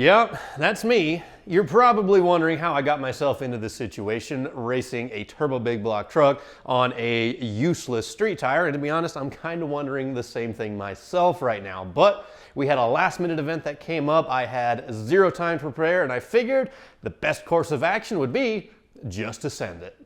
Yep, that's me. You're probably wondering how I got myself into this situation, racing a turbo big block truck on a useless street tire. And to be honest, I'm kind of wondering the same thing myself right now. But we had a last minute event that came up. I had zero time to prepare, and I figured the best course of action would be just to send it.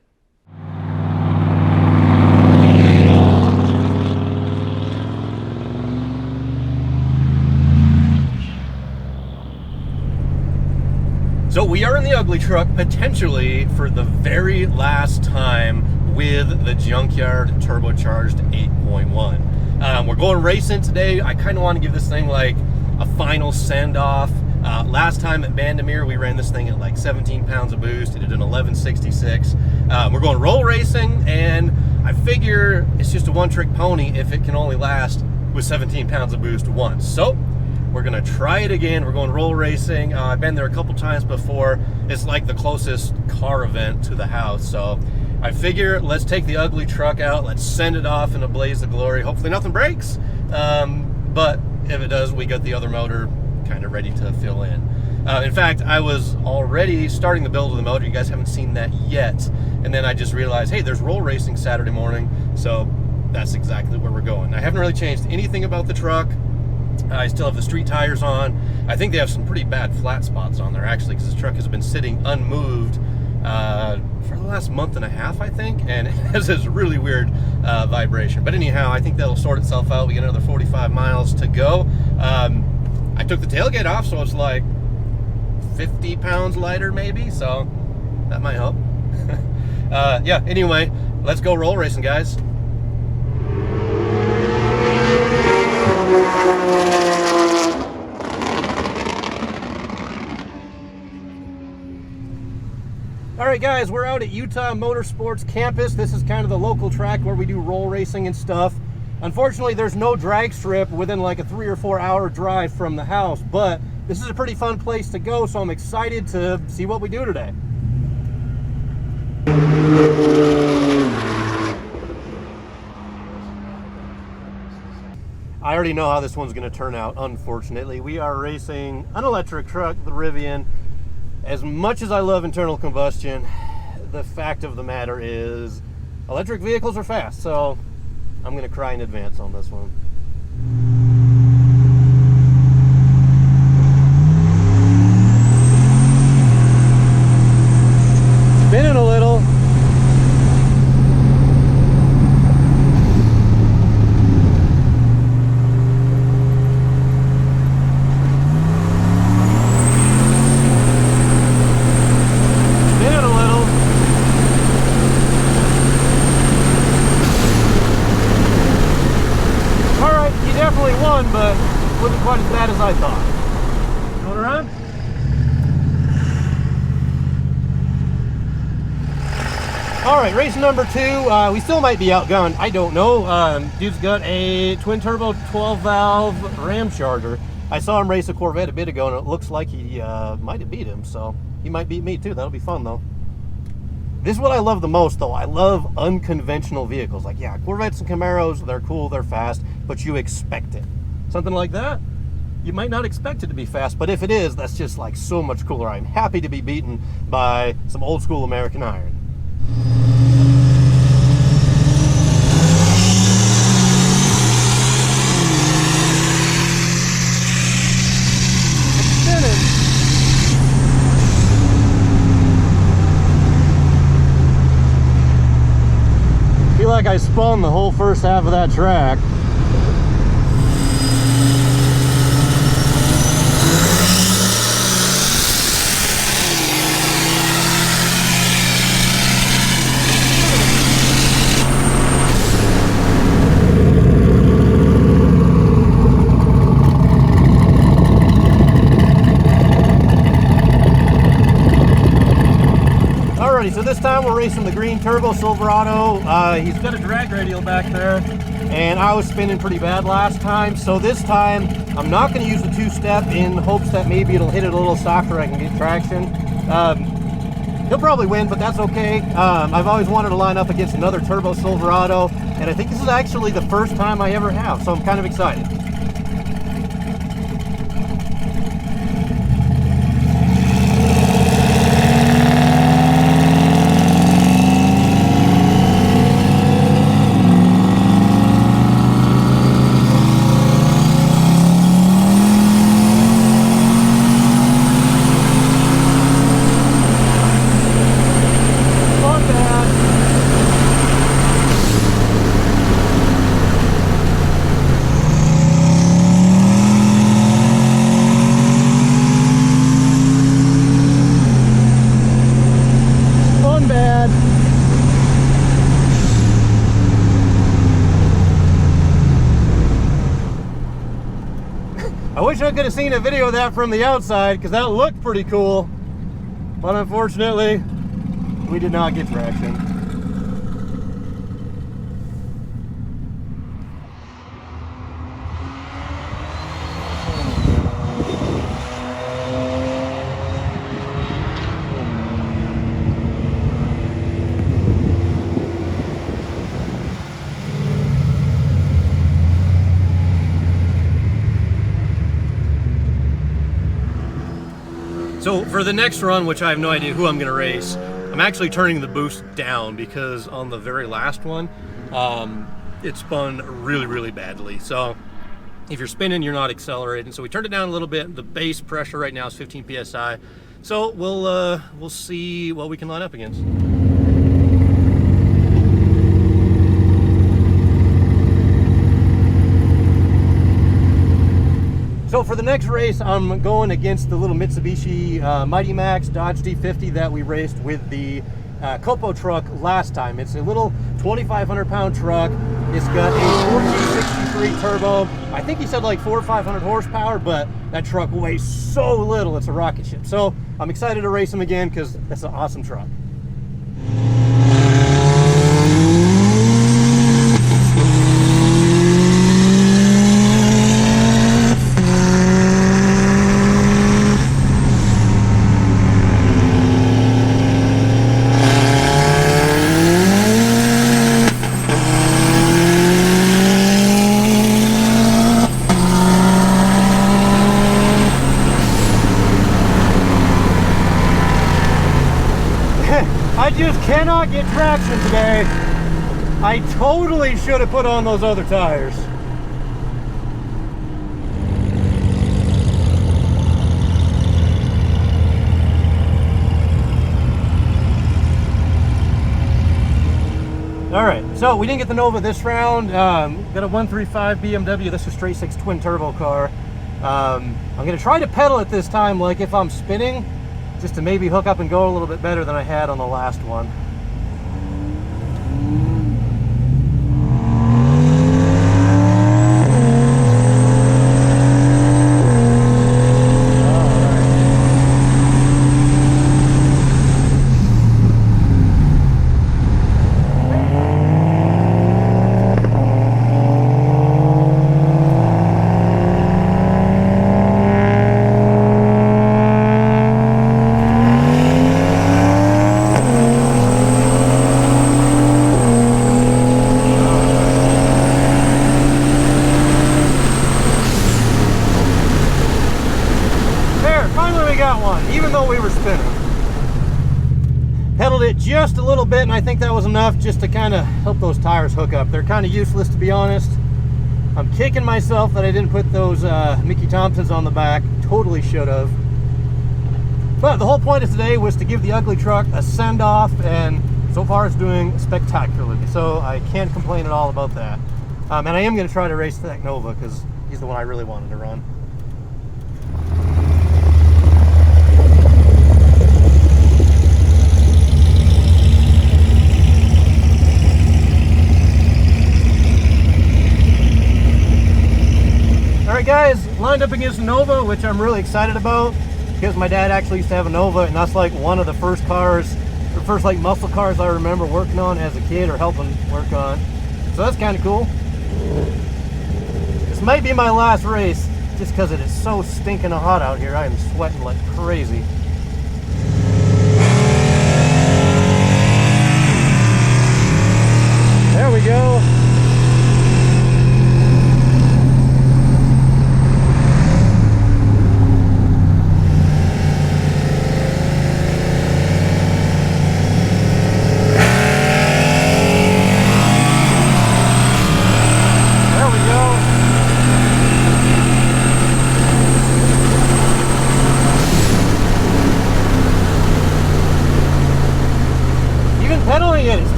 So we are in the Ugly Truck, potentially for the very last time with the Junkyard turbocharged 8.1. We're going racing today. I kind of want to give this thing like a final send-off. Last time at Bandamere, we ran this thing at like 17 pounds of boost. It did an 1166. We're going roll racing, and I figure it's just a one-trick pony if it can only last with 17 pounds of boost once. So we're gonna try it again. We're going roll racing. I've been there a couple times before. It's like the closest car event to the house. So I figure let's take the Ugly Truck out. Let's send it off in a blaze of glory. Hopefully nothing breaks. But if it does, we got the other motor kind of ready to fill in. In fact, I was already starting the build of the motor. You guys haven't seen that yet. And then I just realized, hey, there's roll racing Saturday morning. So that's exactly where we're going. I haven't really changed anything about the truck. I still have the street tires on. I think they have some pretty bad flat spots on there, actually, because this truck has been sitting unmoved for the last month and a half, I think, and it has this really weird vibration. But anyhow, I think that'll sort itself out. We got another 45 miles to go. I took the tailgate off, so it's like 50 pounds lighter, maybe, so that might help. Yeah, anyway, let's go roll racing, guys. Alright guys, we're out at Utah Motorsports campus. This is kind of the local track where we do roll racing and stuff. Unfortunately, there's no drag strip within like a 3 or 4 hour drive from the house, but this is a pretty fun place to go, so I'm excited to see what we do today. I already know how this one's going to turn out, unfortunately. We are racing an electric truck, the Rivian. As much as I love internal combustion, the fact of the matter is electric vehicles are fast, so I'm going to cry in advance on this one. Spinning a little. But it wasn't quite as bad as I thought. Going around? Alright, race number 2. We still might be outgunned. I don't know. Dude's got a twin turbo 12 valve ram charger. I saw him race a Corvette a bit ago, and it looks like he might have beat him, so he might beat me too. That'll be fun though. This is what I love the most though. I love unconventional vehicles. Like, yeah, Corvettes and Camaros, they're cool, they're fast, but you expect it. Something like that, you might not expect it to be fast, but if it is, that's just like so much cooler. I'm happy to be beaten by some old school American iron. It's spinning. I feel like I spun the whole first half of that track. So this time we're racing the green turbo Silverado. He's got a drag radial back there, and I was spinning pretty bad last time. So this time I'm not going to use the two-step in hopes that maybe it'll hit it a little softer, I can get traction. He'll probably win, but that's okay. I've always wanted to line up against another turbo Silverado, and I think this is actually the first time I ever have, so I'm kind of excited. I wish I could have seen a video of that from the outside because that looked pretty cool. But unfortunately, we did not get traction. So for the next run, which I have no idea who I'm going to race, I'm actually turning the boost down because on the very last one, it spun really, really badly. So if you're spinning, you're not accelerating. So we turned it down a little bit. The base pressure right now is 15 PSI. So we'll see what we can line up against. So for the next race, I'm going against the little Mitsubishi Mighty Max Dodge D50 that we raced with the Copo truck last time. It's a little 2,500 pound truck. It's got a 4G63 turbo. I think he said like 400 or 500 horsepower, but that truck weighs so little, it's a rocket ship. So I'm excited to race him again because that's an awesome truck. I just cannot get traction today. I totally should have put on those other tires. All right, so we didn't get the Nova this round. Got a 135 BMW. This is a straight six twin turbo car. I'm gonna try to pedal it this time like if I'm spinning, just to maybe hook up and go a little bit better than I had on the last one. Even though we were spinning, pedaled it just a little bit, and I think that was enough just to kind of help those tires hook up. They're kind of useless, to be honest. I'm kicking myself that I didn't put those Mickey Thompsons on the back. Totally should have. But the whole point of today was to give the Ugly Truck a send-off, and so far it's doing spectacularly. So I can't complain at all about that. And I am going to try to race that Nova because he's the one I really wanted to run. Alright guys, lined up against a Nova, which I'm really excited about because my dad actually used to have a Nova, and that's like one of the first cars, or first like muscle cars I remember working on as a kid or helping work on. So that's kind of cool. This might be my last race just because it is so stinking hot out here. I am sweating like crazy. There we go.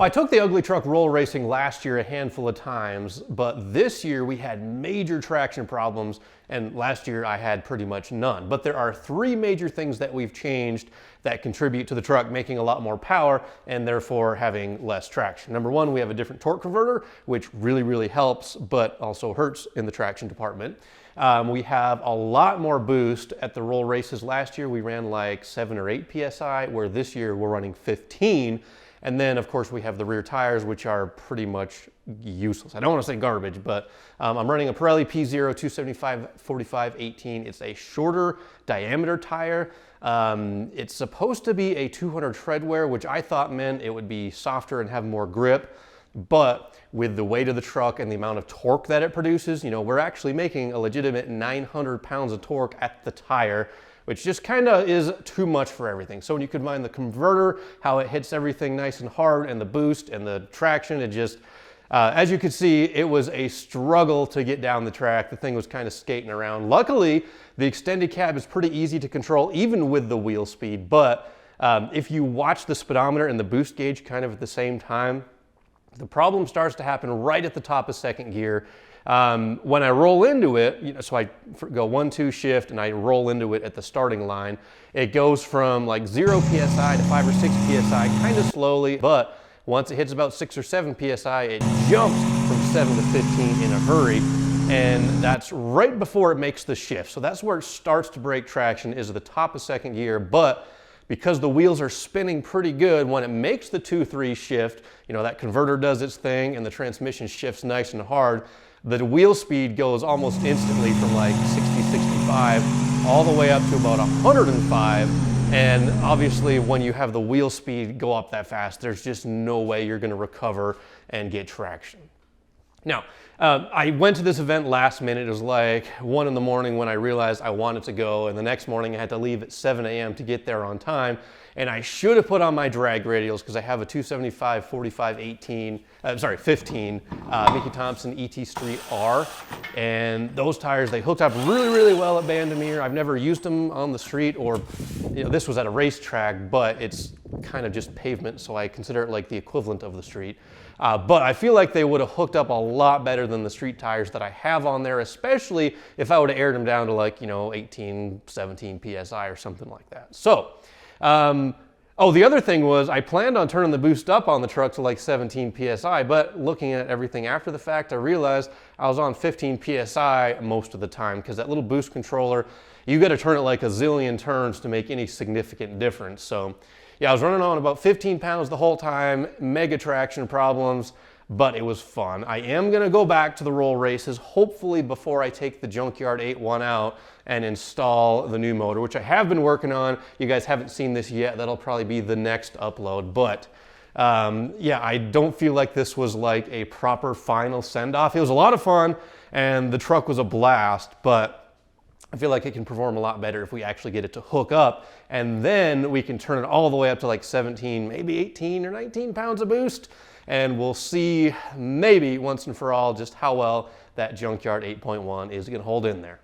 So I took the UglyTruck roll racing last year a handful of times, but this year we had major traction problems, and last year I had pretty much none. But there are 3 major things that we've changed that contribute to the truck making a lot more power and therefore having less traction. Number 1, we have a different torque converter, which really helps, but also hurts in the traction department. We have a lot more boost. At the roll races last year, we ran like 7 or 8 PSI, where this year we're running 15. And then, of course, we have the rear tires, which are pretty much useless. I don't want to say garbage, but I'm running a Pirelli P Zero 275/45/18. It's a shorter diameter tire. It's supposed to be a 200 tread wear, which I thought meant it would be softer and have more grip. But with the weight of the truck and the amount of torque that it produces, you know, we're actually making a legitimate 900 pounds of torque at the tire, which just kind of is too much for everything. So when you combine the converter, how it hits everything nice and hard, and the boost and the traction, it just, as you can see, it was a struggle to get down the track. The thing was kind of skating around. Luckily, the extended cab is pretty easy to control, even with the wheel speed. But if you watch the speedometer and the boost gauge kind of at the same time, the problem starts to happen right at the top of second gear. When I roll into it, you know, so I go 1-2 shift and I roll into it at the starting line, it goes from like 0 PSI to 5 or 6 PSI kind of slowly, but once it hits about 6 or 7 PSI, it jumps from 7 to 15 in a hurry, and that's right before it makes the shift. So that's where it starts to break traction, is at the top of second gear. But because the wheels are spinning pretty good, when it makes the 2-3 shift, you know, that converter does its thing and the transmission shifts nice and hard, the wheel speed goes almost instantly from like 60, 65 all the way up to about 105. And obviously when you have the wheel speed go up that fast, there's just no way you're gonna recover and get traction. Now, I went to this event last minute. It was like 1 in the morning when I realized I wanted to go, and the next morning I had to leave at 7 a.m. to get there on time. And I should have put on my drag radials because I have a 275/45/15 Mickey Thompson ET Street R, and those tires, they hooked up really well at Bandamere. I've never used them on the street, or, you know, this was at a racetrack, but it's kind of just pavement, so I consider it like the equivalent of the street. But I feel like they would have hooked up a lot better than the street tires that I have on there, especially if I would have aired them down to like, you know, 18, 17 PSI or something like that. So, oh, the other thing was I planned on turning the boost up on the truck to like 17 PSI, but looking at everything after the fact, I realized I was on 15 PSI most of the time, because that little boost controller, you got to turn it like a zillion turns to make any significant difference. So yeah, I was running on about 15 pounds the whole time, mega traction problems, but it was fun. I am gonna go back to the roll races, hopefully before I take the Junkyard 8.1 out and install the new motor, which I have been working on. You guys haven't seen this yet. That'll probably be the next upload. But yeah, I don't feel like this was like a proper final send-off. It was a lot of fun and the truck was a blast, but I feel like it can perform a lot better if we actually get it to hook up, and then we can turn it all the way up to like 17, maybe 18 or 19 pounds of boost, and we'll see maybe once and for all just how well that Junkyard 8.1 is going to hold in there.